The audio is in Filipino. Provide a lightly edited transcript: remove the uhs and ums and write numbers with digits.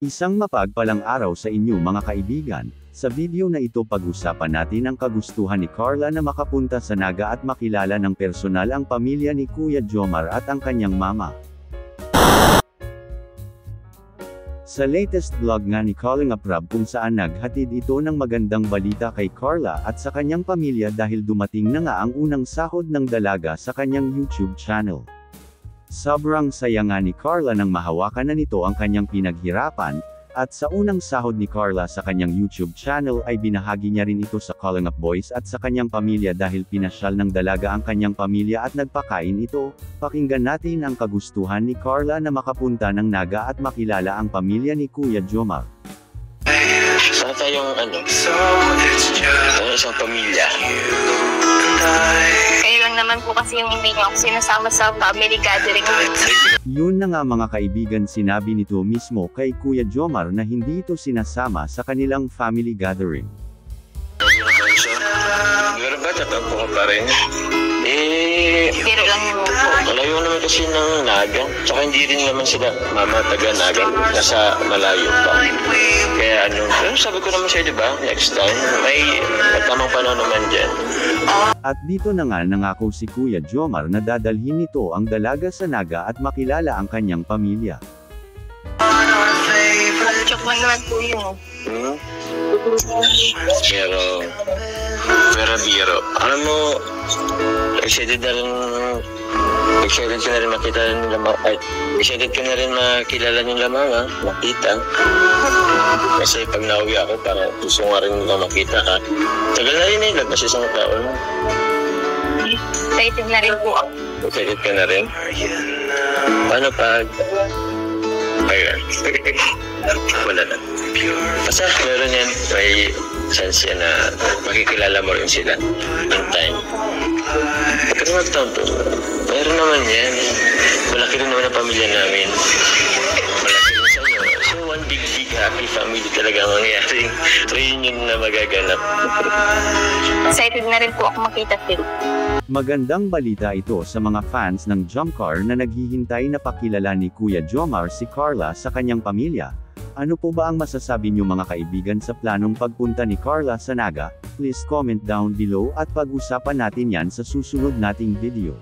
Isang mapagpalang araw sa inyo mga kaibigan. Sa video na ito pag-usapan natin ang kagustuhan ni Carla na makapunta sa Naga at makilala ng personal ang pamilya ni Kuya Jomar at ang kanyang mama. Sa latest vlog nga ni Kalingap Rab kung saan naghatid ito ng magandang balita kay Carla at sa kanyang pamilya dahil dumating na nga ang unang sahod ng dalaga sa kanyang YouTube channel. Sobrang saya nga ni Carla nang mahawakan na nito ang kanyang pinaghirapan, at sa unang sahod ni Carla sa kanyang YouTube channel ay binahagi niya rin ito sa Kalingap Boys at sa kanyang pamilya dahil pinasyal ng dalaga ang kanyang pamilya at nagpakain ito. Pakinggan natin ang kagustuhan ni Carla na makapunta ng Naga at makilala ang pamilya ni Kuya Jomar. Sana tayong isang pamilya. Kayo lang naman po kasi yung hindi nyo ako sinasama sa family gathering. Yun na nga mga kaibigan, sinabi nito mismo kay Kuya Jomar na hindi ito sinasama sa kanilang family gathering. Meron ba tatampo ka pa rin? Pero lang naman po. Malayo naman kasi ng Naga. Tsaka hindi rin naman sila mama taga Naga. Nasa malayo pa. Kaya pero sabi ko naman sa'yo, diba? Next time, may tamang panahon naman dyan. At dito na nga nangako si Kuya Jomar na dadalhin nito ang dalaga sa Naga at makilala ang kanyang pamilya. Chok man naman po yun. Pero biro. Alam mo, excited ko na rin makita nila excited ko na rin makilala nila mama, makita. Kasi pag nauwi ako, para gusto nga rin nila makita ka. Tagal na rin lagpas isang taon. Excited na rin po ako. Excited ka na rin? Paano pag... Ayan. Wala na. Basta meron yan, may chance yan na makikilala mo rin sila in time. Pero magtaon po, meron naman yan. Malaki rin naman ang pamilya namin. Malaki rin sa inyo. So one big happy family talaga ang mangyaring reunion na magaganap. Excited na rin po ako makita sila. Magandang balita ito sa mga fans ng Jomcar na naghihintay na pakilala ni Kuya Jomar si Carla sa kanyang pamilya. Ano po ba ang masasabi niyo mga kaibigan sa planong pagpunta ni Carla sa Naga? Please comment down below at pag-usapan natin yan sa susunod nating video.